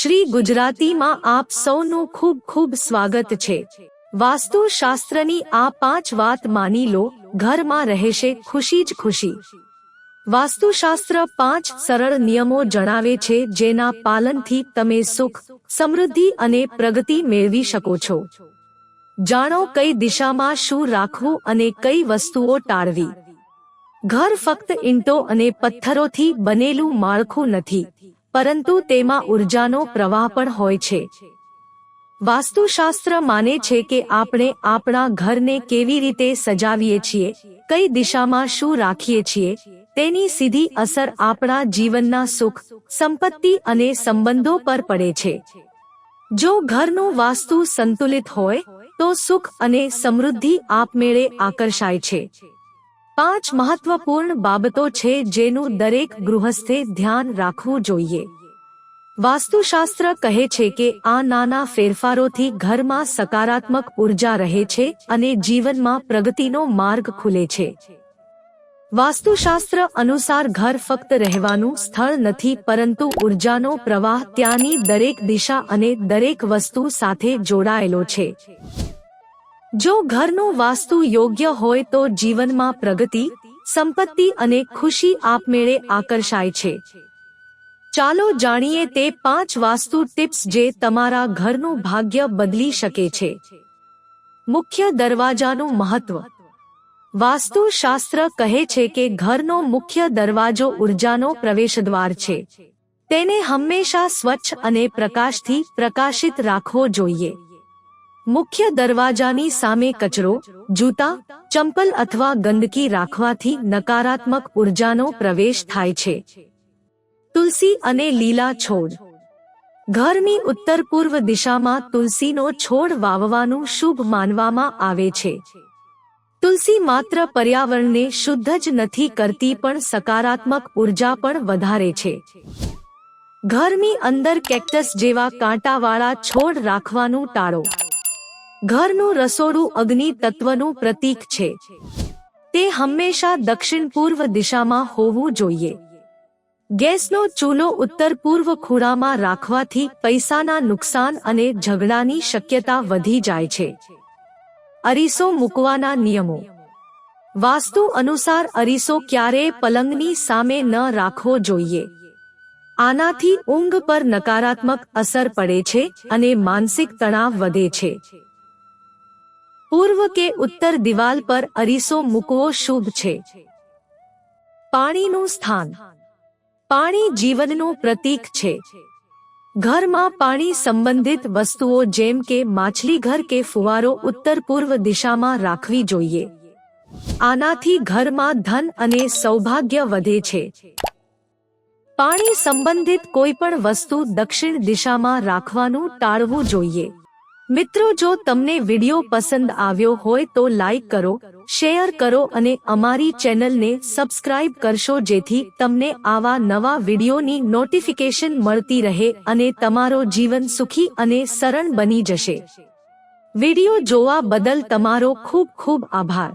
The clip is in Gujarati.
શ્રી ગુજરાતીમાં આપ સૌનું ખૂબ ખૂબ સ્વાગત છે। વાસ્તુશાસ્ત્રની આ 5 વાત માની લો, ઘરમાં રહેશે ખુશી જ ખુશી। વાસ્તુશાસ્ત્ર 5 સરળ નિયમો જણાવે છે જેના પાલનથી તમે સુખ, સમૃદ્ધિ અને પ્રગતિ મેળવી શકો છો। જાણો કઈ દિશામાં શું રાખવું અને કઈ વસ્તુઓ ટાળવી। ઘર ફક્ત ઈંટો અને પથ્થરોથી બનેલું માળખું નથી, પરંતુ તેમાં ઉર્જાનો પ્રવાહ પણ હોય છે। વાસ્તુશાસ્ત્ર માને છે કે આપણે આપણા ઘરને કેવી રીતે સજાવીએ છીએ, કઈ દિશામાં શું રાખીએ છીએ, તેની સીધી અસર આપણા જીવનના સુખ, સંપત્તિ અને સંબંધો પર પડે છે। જો ઘરનું વાસ્તુ સંતુલિત હોય તો સુખ અને સમૃદ્ધિ આપમેળે આકર્ષાય છે। 5 મહત્વપૂર્ણ બાબતો છે જેનું દરેક ગૃહસ્થે ધ્યાન રાખવું જોઈએ। વાસ્તુશાસ્ત્ર કહે છે કે આ નાના ફેરફારોથી ઘરમાં સકારાત્મક ઉર્જા રહે છે અને જીવનમાં પ્રગતિનો માર્ગ ખુલે છે। વાસ્તુશાસ્ત્ર અનુસાર ઘર ફક્ત રહેવાનું સ્થળ નથી, પરંતુ ઉર્જાનો પ્રવાહ ત્યાંની દરેક દિશા અને દરેક વસ્તુ સાથે જોડાયેલો છે। જો ઘરનું વાસ્તુ યોગ્ય હોય તો જીવનમાં પ્રગતિ, સંપત્તિ અને ખુશી આપમેળે આકર્ષાય છે। ચાલો જાણીએ તે 5 વાસ્તુ ટિપ્સ જે તમારા ઘરનું ભાગ્ય બદલી શકે છે। મુખ્ય દરવાજાનું મહત્વ। વાસ્તુશાસ્ત્ર કહે છે કે ઘરનો મુખ્ય દરવાજો ઉર્જાનો પ્રવેશદ્વાર છે। તેને હંમેશા સ્વચ્છ અને પ્રકાશથી પ્રકાશિત રાખવો જોઈએ। મુખ્ય દરવાજાની સામે કચરો, જૂતા, ચંપલ અથવા ગંદકી રાખવાથી નકારાત્મક ઉર્જાનો પ્રવેશ થાય છે। તુલસી અને લીલા છોડ। ઘરની ઉત્તર પૂર્વ દિશામાં તુલસીનો છોડ વાવવાનું શુભ માનવામાં આવે છે। તુલસી માત્ર પર્યાવરણને શુદ્ધ જ નથી કરતી પણ સકારાત્મક ઉર્જા પણ વધારે છે। ઘરની અંદર કેક્ટસ જેવા કાંટાવાળા છોડ રાખવાનું ટાળો। ઘરનું રસોડું અગ્નિ તત્વનું પ્રતીક છે। તે હંમેશા દક્ષિણ પૂર્વ દિશામાં હોવું જોઈએ। ગેસનો ચૂલો ઉત્તર પૂર્વ ખૂણામાં રાખવાથી પૈસાના નુકસાન અને ઝઘડાની શક્યતા વધી જાય છે। અરીસો મૂકવાના નિયમો। વાસ્તુ અનુસાર અરીસો ક્યારેય પલંગની સામે ન રાખવો જોઈએ। આનાથી ઊંઘ પર નકારાત્મક અસર પડે છે અને માનસિક તણાવ વધે છે। પૂર્વ કે ઉત્તર દિવાલ પર અરીસો મૂકવો શુભ છે। પાણીનું સ્થાન। પાણી જીવનનું પ્રતીક છે। ઘરમાં પાણી સંબંધિત વસ્તુઓ જેમ કે માછલીઘર કે ફુવારો ઉત્તર પૂર્વ દિશામાં રાખવી જોઈએ। આનાથી ઘરમાં ધન અને સૌભાગ્ય વધે છે। પાણી સંબંધિત કોઈ પણ વસ્તુ દક્ષિણ દિશામાં રાખવાનું ટાળવું જોઈએ। મિત્રો, જો તમને વિડિયો પસંદ આવ્યો હોય તો લાઈક કરો, શેર કરો અને અમારી ચેનલને સબસ્ક્રાઇબ કરશો જેથી તમને આવા નવા વિડિયોની નોટિફિકેશન મળતી રહે અને તમારો જીવન સુખી અને સરળ બની જશે। વિડિયો જોવા બદલ તમારો ખૂબ ખૂબ આભાર।